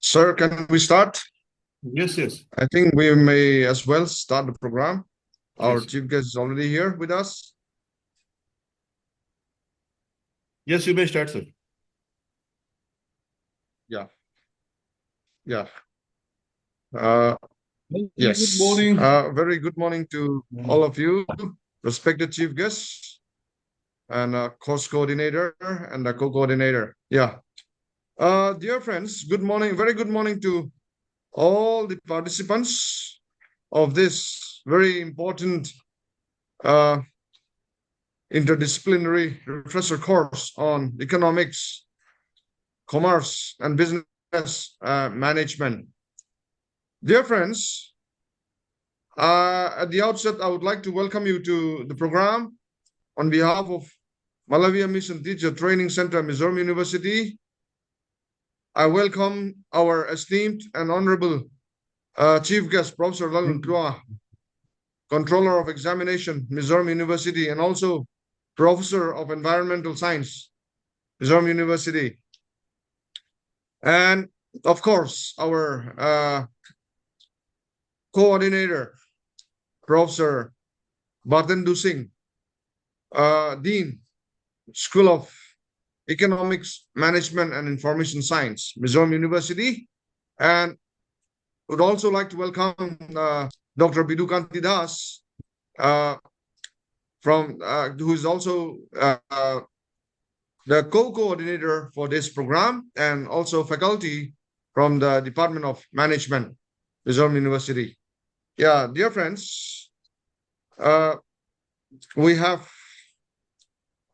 Sir, can we start? Yes, yes. I think we may as well start the program. Our Yes. chief guest is already here with us. Yes, you may start, sir. Yeah, yeah. Uh, Good yes. morning. Very good morning to all of you, respected chief guests and course coordinator and the co-coordinator. Yeah. Dear friends, good morning. Very good morning to all the participants of this very important uh, interdisciplinary refresher course on economics, commerce, and business management. Dear friends, at the outset, I would like to welcome you to the program on behalf of Malawiya Mission Teacher Training Center, Mizoram University. I welcome our esteemed and honorable Chief Guest, Professor Lalnuntluanga, Controller of Examination, Mizoram University, and also Professor of Environmental Science, Mizoram University. And of course, our coordinator, Professor Bhartendu Singh, Dean, School of Economics, Management and Information Science, Mizoram University. And would also like to welcome Dr. Bidhu Kanti from who is also the co-coordinator for this program and also faculty from the Department of Management, Mizoram University. Yeah, dear friends, we have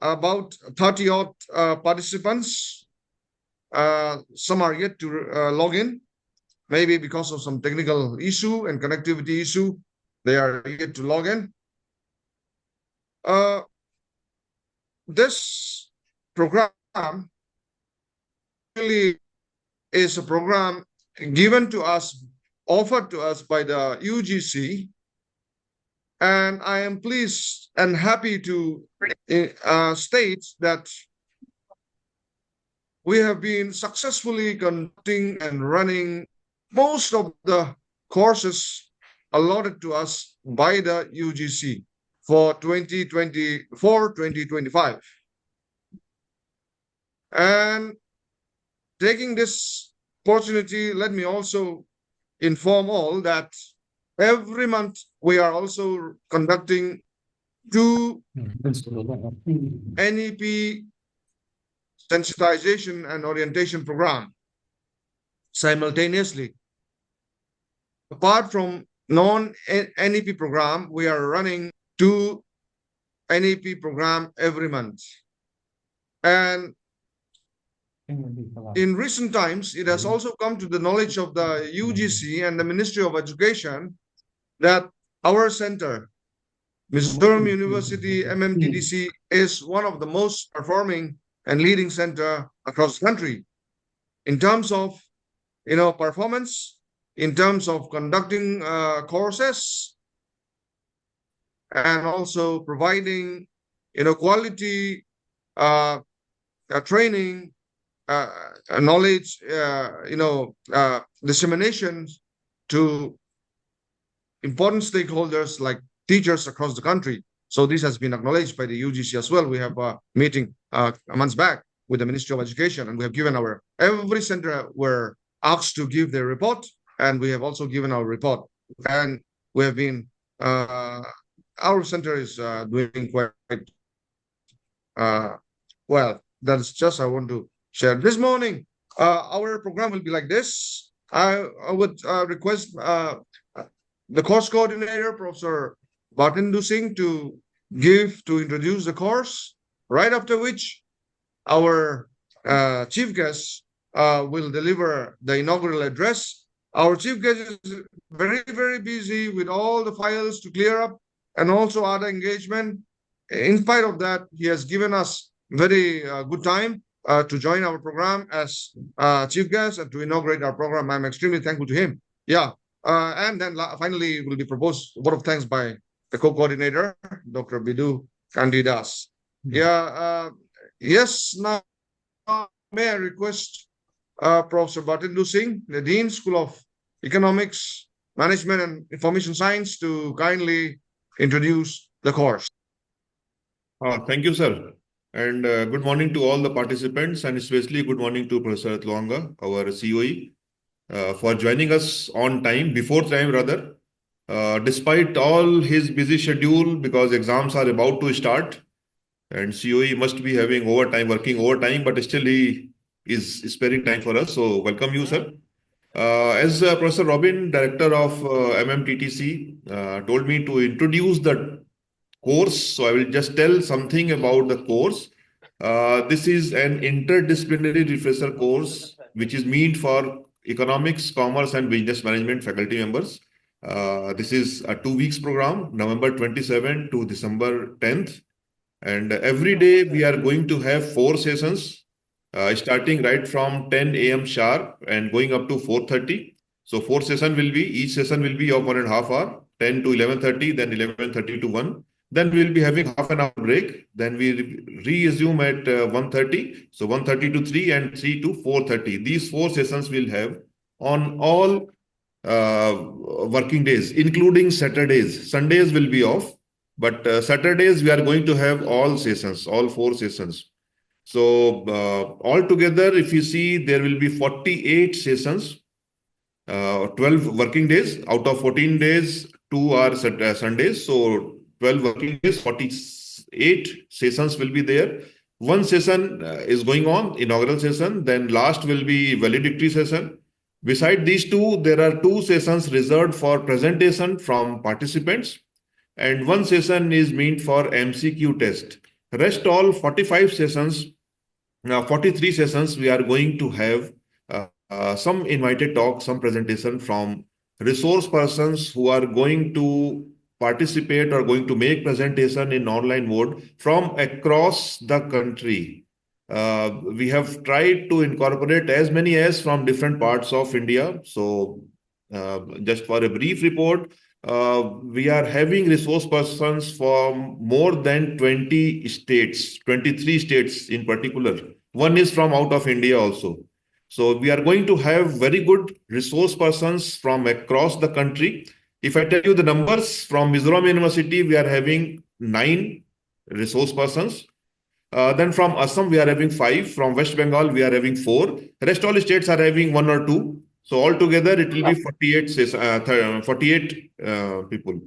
about 30 odd participants. Some are yet to log in, maybe because of some technical issue and connectivity issue. They are yet to log in. This program really is a program given to us, offered to us by the UGC, and I am pleased and happy to state that we have been successfully conducting and running most of the courses allotted to us by the UGC for 2024-2025. And taking this opportunity, let me also inform all that every month we are also conducting 2 NEP sensitization and orientation program simultaneously. Apart from non-NEP program, we are running 2 NEP program every month. And in recent times, it has also come to the knowledge of the UGC and the Ministry of Education that our center, Mizoram University MMTTC, is one of the most performing and leading center across the country in terms of performance, in terms of conducting courses, and also providing quality training, knowledge, dissemination to important stakeholders like teachers across the country. So this has been acknowledged by the UGC as well. We have a meeting months back with the Ministry of Education, and we have given every center were asked to give their report, and we have also given our report. And we have been, our center is doing quite well. That's just I want to share. This morning, our program will be like this. I would request the course coordinator, Professor Bhartendu Singh, to introduce the course, right after which our chief guest will deliver the inaugural address. Our chief guest is very, very busy with all the files to clear up and also other engagement. In spite of that, he has given us very good time to join our program as chief guest and to inaugurate our program. I'm extremely thankful to him. Yeah. And then finally will be proposed a vote of thanks by the co-coordinator, Dr. Bidhu Kanti. Yeah. Yes. Now, may I request Professor Bhartendu Singh, the Dean, School of Economics, Management and Information Science, to kindly introduce the course. Thank you, sir. And good morning to all the participants, and especially good morning to Professor Lalnuntluanga, our COE, for joining us on time, before time rather, despite all his busy schedule because exams are about to start and COE must be having overtime, working overtime, but still he is sparing time for us. So welcome you, sir. As Professor Robin, Director of MMTTC, told me to introduce the course, so I will just tell something about the course. This is an interdisciplinary refresher course, which is meant for economics, commerce, and business management faculty members. This is a 2 weeks program, November 27 to December 10th. And every day we are going to have 4 sessions, starting right from 10 a.m. sharp and going up to 4:30. So 4 sessions will be, each session will be of 1.5 hours, 10 to 11:30, then 11:30 to 1. Then we will be having half an hour break. Then we resume at 1:30. So 1:30 to 3 and 3 to 4:30. These 4 sessions we'll have on all working days, including Saturdays. Sundays will be off. But Saturdays, we are going to have all sessions, all 4 sessions. So altogether, if you see, there will be 48 sessions, 12 working days. Out of 14 days, 2 are Sundays. So 12 working days, 48 sessions will be there. One session is going on, inaugural session. Then last will be valedictory session. Beside these 2, there are 2 sessions reserved for presentation from participants. And 1 session is meant for MCQ test. Rest all 45 sessions, 43 sessions, we are going to have some invited talk, some presentation from resource persons who are going to participate or going to make presentation in online mode from across the country. We have tried to incorporate as many as from different parts of India. So just for a brief report, we are having resource persons from more than 20 states, 23 states in particular. One is from out of India also. So we are going to have very good resource persons from across the country. If I tell you the numbers, from Mizoram University, we are having 9 resource persons. Then from Assam, we are having 5. From West Bengal, we are having 4. Rest all states are having 1 or 2. So altogether, it will be 48 people.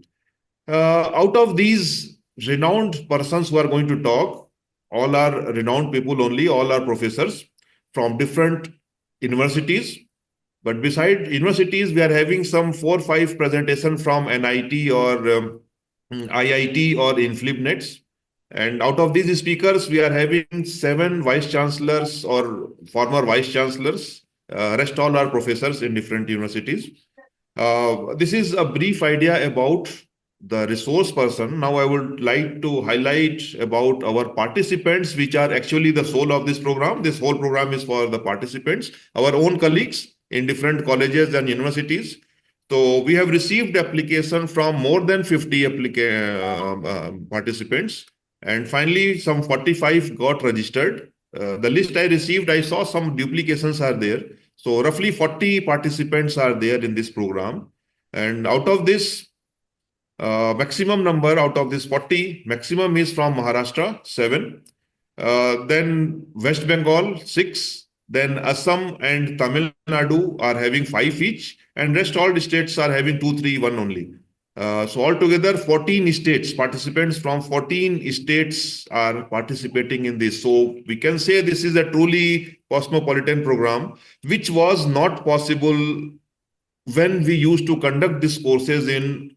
Out of these renowned persons who are going to talk, all are renowned people only, all are professors from different universities. But beside universities, we are having some 4 or 5 presentations from NIT or IIT or InflipNets. And out of these speakers, we are having 7 vice chancellors or former vice chancellors. Rest all are professors in different universities. This is a brief idea about the resource person. Now I would like to highlight about our participants, which are actually the soul of this program. This whole program is for the participants, our own colleagues in different colleges and universities. So we have received application from more than 50 participants. And finally, some 45 got registered. The list I received, I saw some duplications are there. So roughly 40 participants are there in this program. And out of this, maximum number out of this 40, maximum is from Maharashtra, 7. Then West Bengal, 6. Then Assam and Tamil Nadu are having 5 each. And rest all the states are having 2, 3, 1 only. So altogether 14 states, participants from 14 states are participating in this. So we can say this is a truly cosmopolitan program, which was not possible when we used to conduct these courses in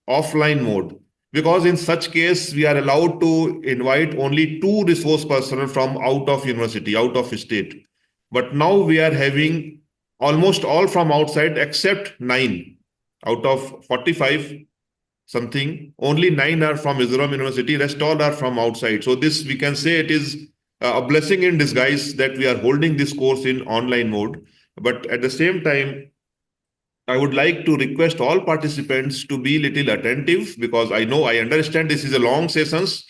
offline mode. Because in such case, we are allowed to invite only 2 resource persons from out of university, out of state. But now we are having almost all from outside except 9. Out of 45 something, only 9 are from Mizoram University, rest all are from outside. So this, we can say it is a blessing in disguise that we are holding this course in online mode. But at the same time, I would like to request all participants to be little attentive, because I understand this is a long sessions,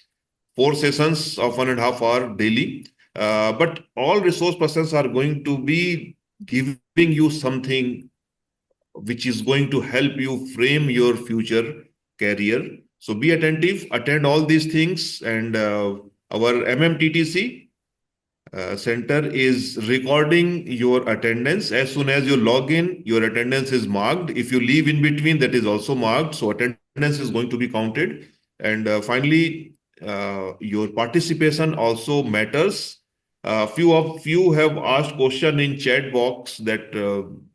4 sessions of 1.5 hours daily. But all resource persons are going to be giving you something which is going to help you frame your future career. So be attentive, attend all these things, and our MMTTC center is recording your attendance. As soon as you log in, your attendance is marked. If you leave in between, that is also marked. So attendance is going to be counted. And finally, your participation also matters. Few of you have asked question in chat box that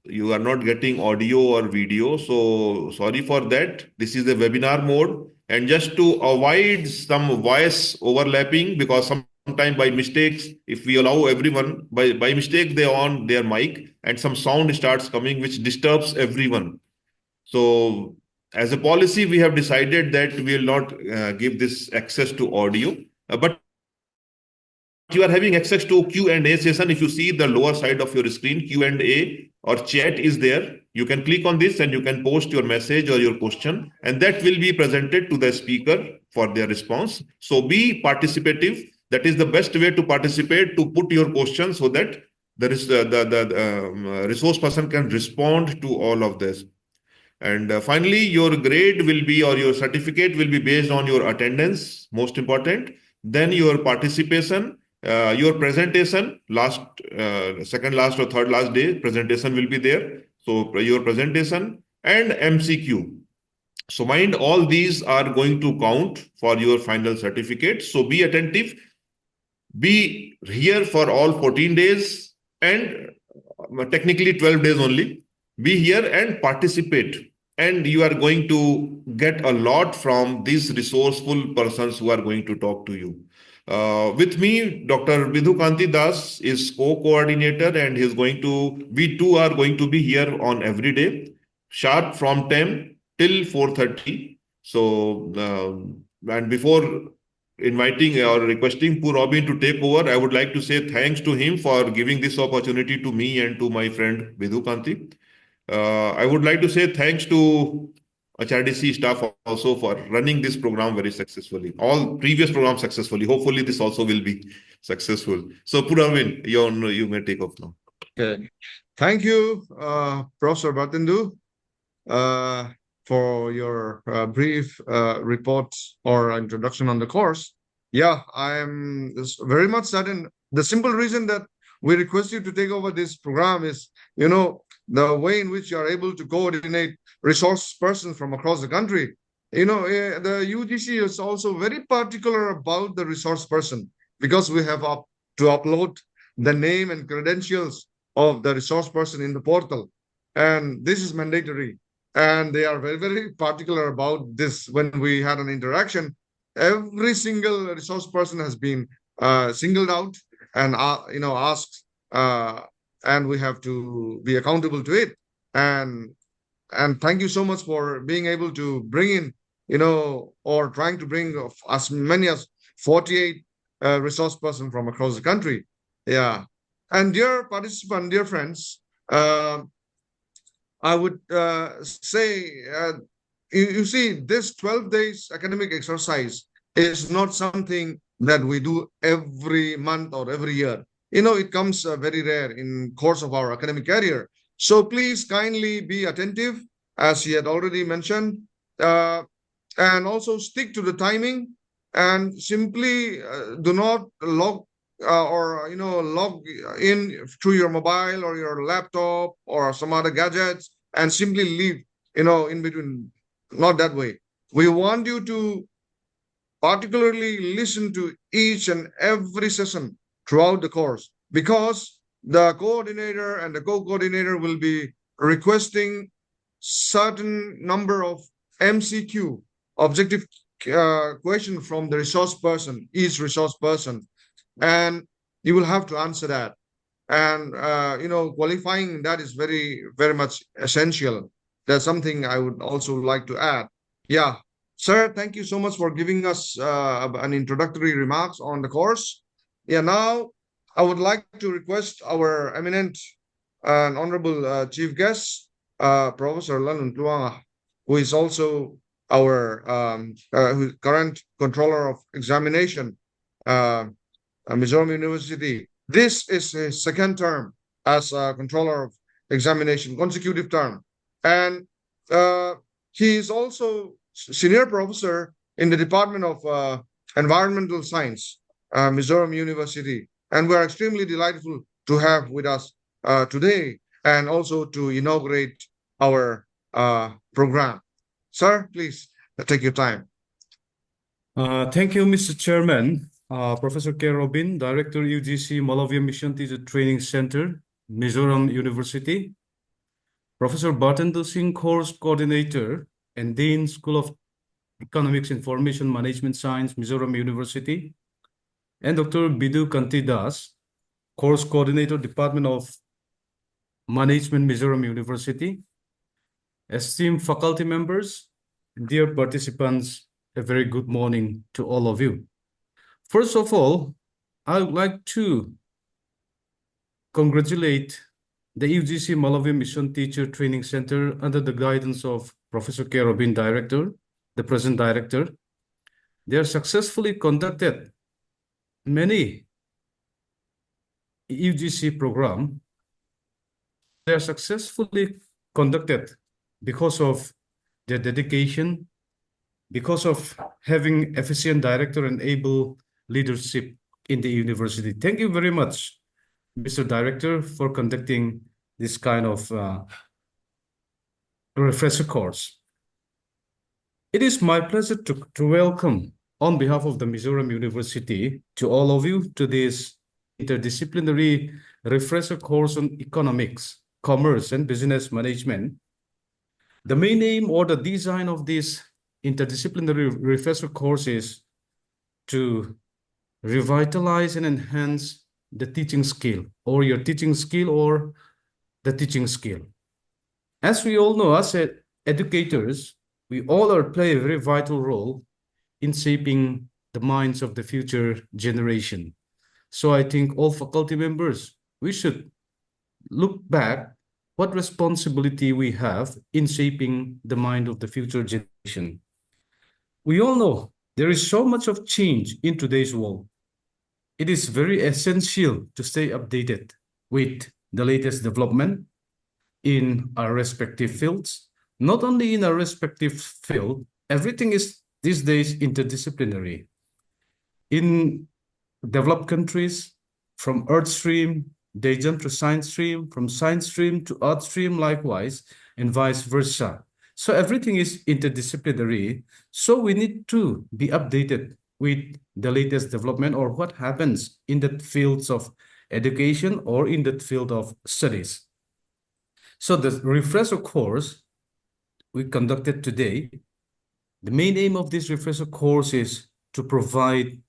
you are not getting audio or video. So sorry for that. This is the webinar mode. And just to avoid some voice overlapping, because sometimes by mistakes, if we allow everyone, by mistake, they on their mic and some sound starts coming, which disturbs everyone. So as a policy, we have decided that we will not give this access to audio. But you are having access to Q&A session. If you see the lower side of your screen, Q&A or chat is there. You can click on this and you can post your message or your question, and that will be presented to the speaker for their response. So be participative. That is the best way to participate, to put your question so that the resource person can respond to all of this. And finally, your grade will be, or your certificate will be based on your attendance, most important. Then your participation, your presentation, second last or third last day, presentation will be there. So your presentation and MCQ. So mind, all these are going to count for your final certificate. So be attentive, be here for all 14 days and technically 12 days only. Be here and participate. And you are going to get a lot from these resourceful persons who are going to talk to you. With me, Dr. Bidhu Kanti Das is co-coordinator, and we two are going to be here on every day, sharp from 10 till 4:30. So, and before inviting or requesting Poor Robin to take over, I would like to say thanks to him for giving this opportunity to me and to my friend Bidhu Kanti. I would like to say thanks to HRDC staff also for running this program very successfully. All previous programs successfully. Hopefully, this also will be successful. So, Poor Robin, you may take off now. Okay. Thank you, Professor Bhartendu, for your brief report or introduction on the course. Yeah, I am very much certain. The simple reason that we request you to take over this program is, the way in which you are able to coordinate resource persons from across the country. The UGC is also very particular about the resource person, because we have to upload the name and credentials of the resource person in the portal. And this is mandatory. And they are very, very particular about this. When we had an interaction, every single resource person has been singled out and asked, and we have to be accountable to it. And thank you so much for being able to bring in, or trying to bring as many as 48 resource person from across the country. Yeah. And dear participant, dear friends, I would say, you see, this 12 days academic exercise is not something that we do every month or every year. It comes very rare in course of our academic career. So please kindly be attentive, as he had already mentioned, and also stick to the timing, and simply do not log in through your mobile or your laptop or some other gadgets and simply leave, in between. Not that way. We want you to particularly listen to each and every session throughout the course, because the coordinator and the co-coordinator will be requesting certain number of MCQ, objective question, from the resource person, each resource person, and you will have to answer that. And qualifying that is very, very much essential. That's something I would also like to add. Yeah, sir, thank you so much for giving us an introductory remarks on the course. Yeah, now I would like to request our eminent and honorable chief guest, Professor Lalnuntluanga, who is also our current controller of examination, Mizoram University. This is his second term as a controller of examination, consecutive term. And he is also senior professor in the Department of Environmental Science, Mizoram University. And we are extremely delighted to have with us today and also to inaugurate our program. Sir, please take your time. Thank you, Mr. Chairman. Professor K. Robin, Director, UGC Malavia Mission Teacher Training Center, Mizoram University. Professor Bhartendu Singh, Course Coordinator and Dean, School of Economics Information Management Science, Mizoram University. And Dr. Bidhu Kanti Das, Course Coordinator, Department of Management, Mizoram University. Esteemed faculty members, dear participants, a very good morning to all of you. First of all, I would like to congratulate the UGC Malavia Mission Teacher Training Center under the guidance of Professor K. Robin, Director, the present Director. They are successfully conducted many UGC program. They are successfully conducted because of their dedication, because of having efficient director and able leadership in the university. Thank you very much, Mr. Director, for conducting this kind of refresher course. It is my pleasure to welcome on behalf of the Mizoram University to all of you to this interdisciplinary refresher course on economics, commerce, and business management. The main aim or the design of this interdisciplinary refresher course is to revitalize and enhance the teaching skill or your teaching skill or the teaching skill. As we all know, as educators, we all play a very vital role in shaping the minds of the future generation. So I think all faculty members, we should look back what responsibility we have in shaping the mind of the future generation. We all know there is so much of change in today's world. It is very essential to stay updated with the latest development in our respective fields. Not only in our respective field, everything is these days interdisciplinary. In developed countries, from earth stream, they jump to science stream, from science stream to earth stream likewise, and vice versa. So everything is interdisciplinary. So we need to be updated with the latest development or what happens in the fields of education or in the field of studies. So the refresher course we conducted today, the main aim of this refresher course is to provide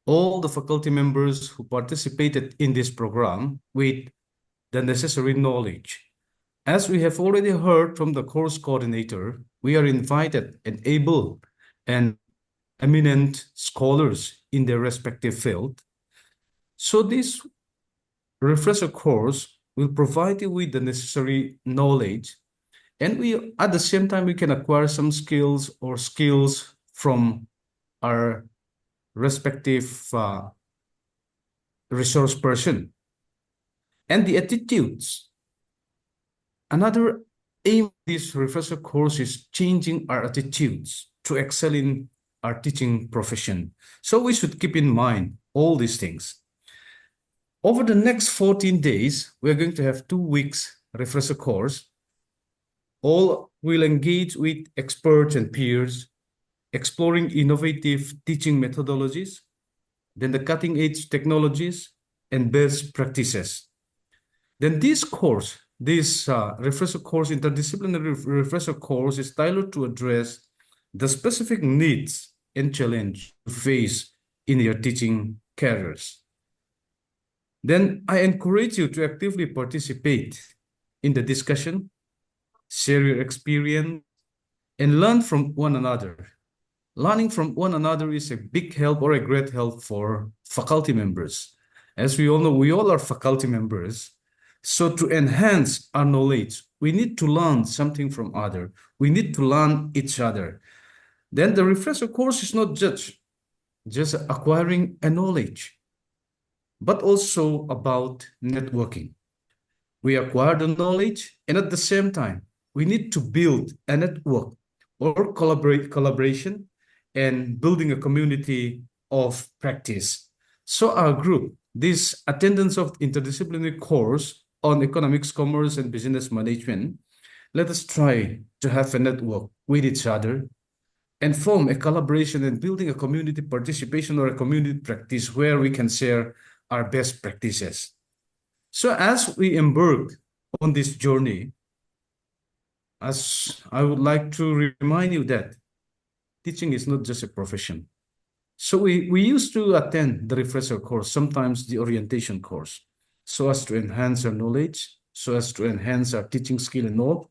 all the faculty members who participated in this program with the necessary knowledge. As we have already heard from the course coordinator, we are invited and able and eminent scholars in their respective field. So this refresher course will provide you with the necessary knowledge, and we at the same time we can acquire some skills from our respective resource person. And the attitudes. Another aim of this refresher course is changing our attitudes to excel in our teaching profession. So we should keep in mind all these things. Over the next 14 days, we're going to have 2 weeks refresher course. All will engage with experts and peers, exploring innovative teaching methodologies, then the cutting-edge technologies and best practices. Then this course, refresher course, interdisciplinary refresher course is tailored to address the specific needs and challenge you face in your teaching careers. Then I encourage you to actively participate in the discussion, share your experience, and learn from one another. Learning from one another is a big help or a great help for faculty members. As we all know, we all are faculty members. So to enhance our knowledge, we need to learn something from others. We need to learn each other. Then the refresher course is not just acquiring a knowledge, but also about networking. We acquire the knowledge, and at the same time, we need to build a network or collaboration and building a community of practice. So our group, this attendance of interdisciplinary course on economics, commerce, and business management, let us try to have a network with each other and form a collaboration and building a community participation or a community practice where we can share our best practices. So as we embark on this journey, as I would like to remind you that teaching is not just a profession. So we used to attend the refresher course, sometimes the orientation course, so as to enhance our knowledge, so as to enhance our teaching skill and all.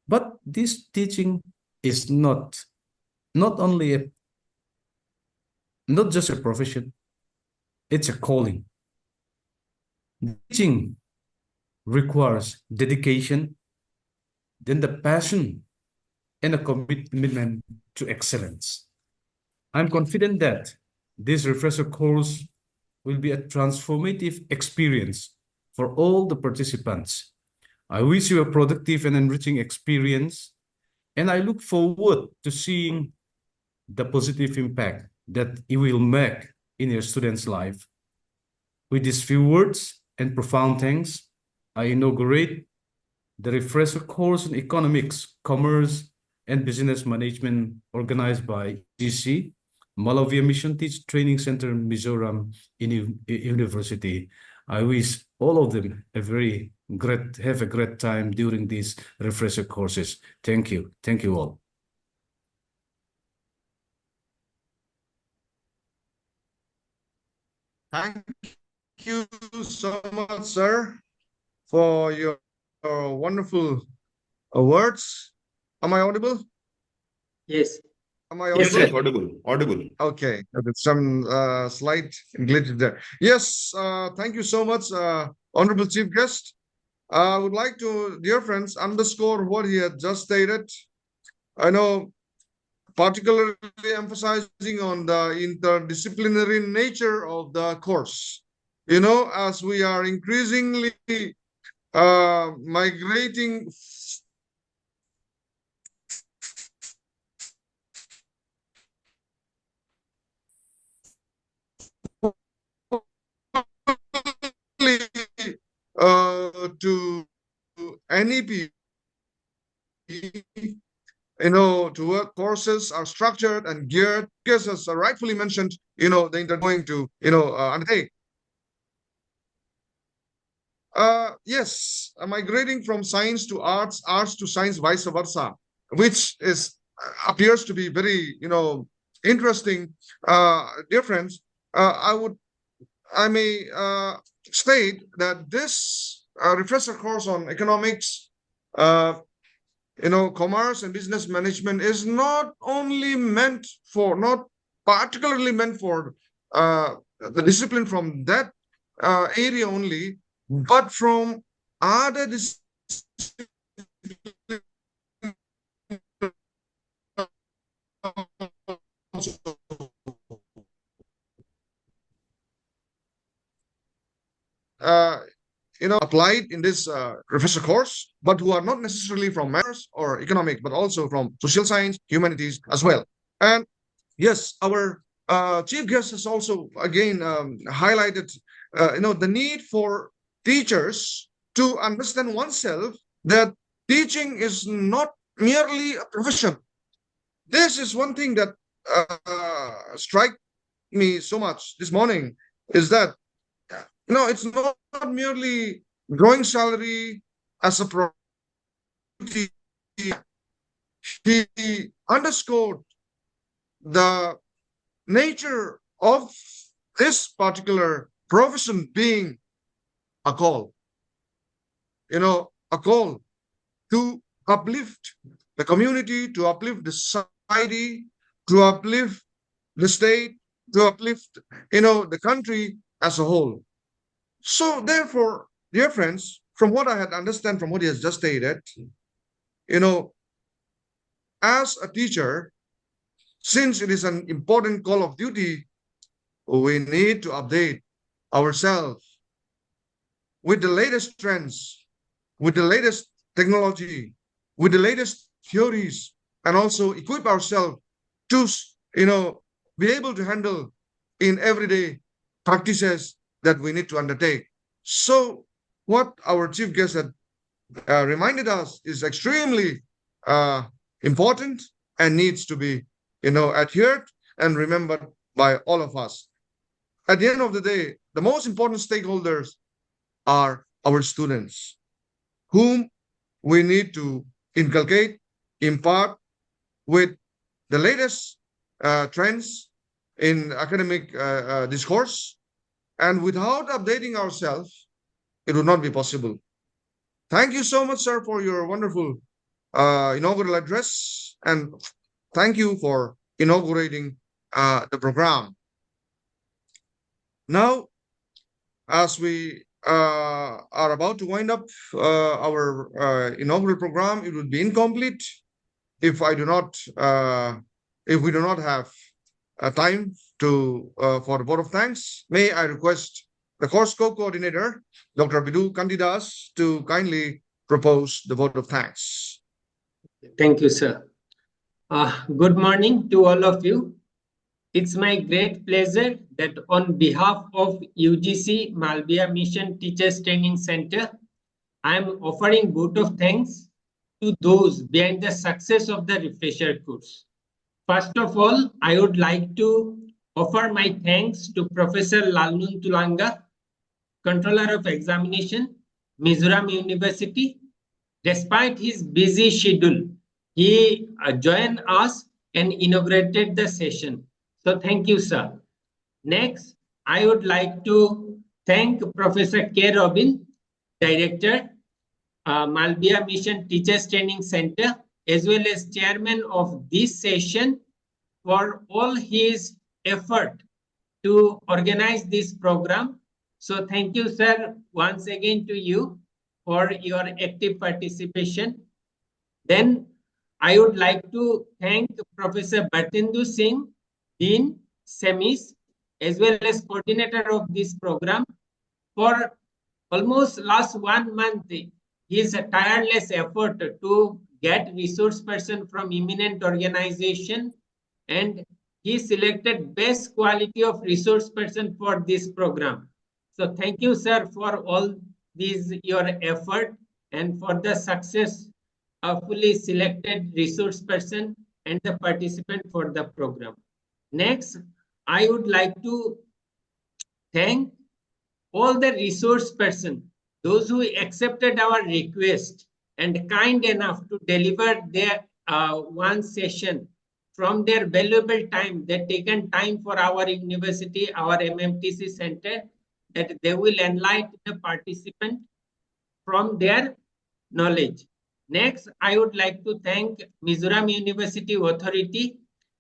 But this teaching is not just a profession, it's a calling. Teaching requires dedication, then the passion and a commitment to excellence. I'm confident that this refresher course will be a transformative experience for all the participants. I wish you a productive and enriching experience, and I look forward to seeing the positive impact that it will make in your students' life. With these few words and profound thanks, I inaugurate the refresher course in economics, commerce, and business management organized by UGC, Malavia Mission Teach Training Center, Mizoram University. I wish all of them have a great time during these refresher courses. Thank you. Thank you all. Thank you so much, sir, for your wonderful words. Am I audible? Yes. Am I Yes, audible? yes, audible. Okay, there's some slight glitch there. Yes, thank you so much, Honorable Chief Guest. I would like to, dear friends, underscore what he had just stated. I know, particularly emphasizing on the interdisciplinary nature of the course. You know, as we are increasingly migrating to NEP, to work courses are structured and geared, because as rightfully mentioned, the going to, undertake. Yes, migrating from science to arts, arts to science, vice versa, which appears to be very, interesting difference. I may state that this refresher course on economics, commerce and business management is not particularly meant for the discipline from that area only, but from other disciplines applied in this refresher course, but who are not necessarily from maths or economic, but also from social science, humanities as well. And yes, our chief guest has also again highlighted, the need for teachers to understand oneself that teaching is not merely a profession. This is one thing that strike me so much this morning, is that it's not merely growing salary as a priority. He underscored the nature of this particular profession being a call, a call to uplift the community, to uplift the society, to uplift the state, to uplift, the country as a whole. So therefore, dear friends, from what I had understand from what he has just stated, as a teacher, since it is an important call of duty, we need to update ourselves with the latest trends, with the latest technology, with the latest theories, and also equip ourselves to, be able to handle in everyday practices that we need to undertake. So, what our chief guest had reminded us is extremely uh, important and needs to be, adhered and remembered by all of us. At the end of the day, the most important stakeholders are our students, whom we need to inculcate, impart with the latest trends in academic discourse. And without updating ourselves, it would not be possible. Thank you so much, sir, for your wonderful inaugural address. And thank you for inaugurating the program. Now, as we are about to wind up our inaugural program, it would be incomplete if I do not, if we do not have time to for the vote of thanks. May I request the course co-coordinator, Dr. Bidhu Kantidas, to kindly propose the vote of thanks. Thank you, sir. Good morning to all of you. It's my great pleasure that on behalf of UGC Malviya Mission Teachers Training Center, I am offering vote of thanks to those behind the success of the refresher course. First of all, I would like to offer my thanks to Professor Lalnuntluanga, Controller of Examination, Mizoram University. Despite his busy schedule, he joined us and inaugurated the session. So thank you, sir. Next, I would like to thank Professor K. Robin, Director, Malviya Mission Teachers Training Center, as well as Chairman of this session, for all his effort to organize this program. So thank you, sir, once again to you for your active participation. Then I would like to thank Professor Bhartendu Singh, Dean, SEMIS, as well as coordinator of this program, for almost last 1 month, his tireless effort to get resource person from eminent organization, and he selected best quality of resource person for this program. So thank you, sir, for all these your effort and for the success of fully selected resource person and the participant for the program. Next, I would like to thank all the resource person, those who accepted our request and kind enough to deliver their one session from their valuable time, they've taken time for our university, our MMTC center, that they will enlighten the participant from their knowledge. Next, I would like to thank Mizoram University Authority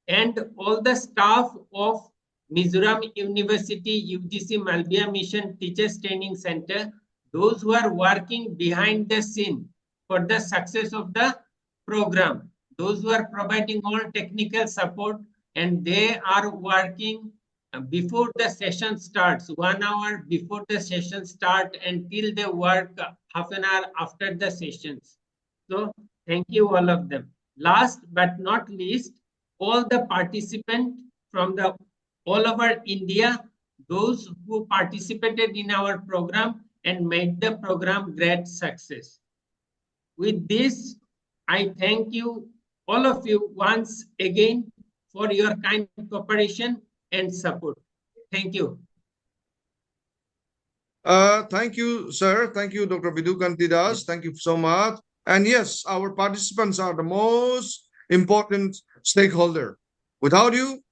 and all the staff of Mizoram University UGC Malviya Mission Teachers Training Center, those who are working behind the scene for the success of the program, those who are providing all technical support, and they are working before the session starts, 1 hour before the session start, until they work half an hour after the sessions. So thank you all of them. Last but not least, all the participants from the all over India, those who participated in our program and made the program great success. With this, I thank you, all of you, once again for your kind cooperation and support. Thank you. Thank you, sir. Thank you, Dr. Bidhu Kantidas. Thank you so much. And yes, our participants are the most important stakeholder. Without you,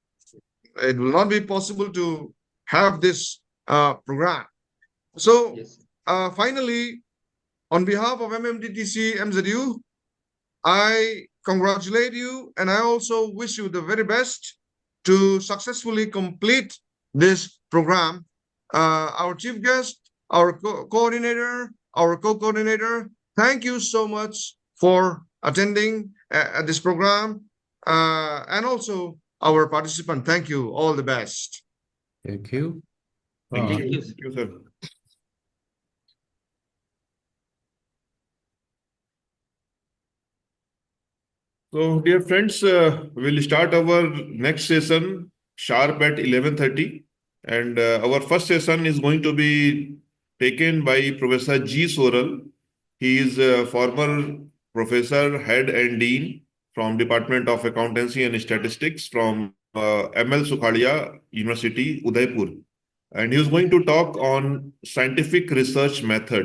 it will not be possible to have this program. So, Yes. Finally, on behalf of MMTTC MZU, I congratulate you and I also wish you the very best to successfully complete this program. Our chief guest, our coordinator, our co-coordinator, thank you so much for attending this program. And also our participant, thank you. All the best. Thank you. Thank Thank you. you. Thank you, sir. So, dear friends, we'll start our next session sharp at 11:30. And our first session is going to be taken by Professor G. Soral. He is a former professor, head and dean from Department of Accountancy and Statistics from ML Sukhadia University, Udaipur. And he is going to talk on scientific research methods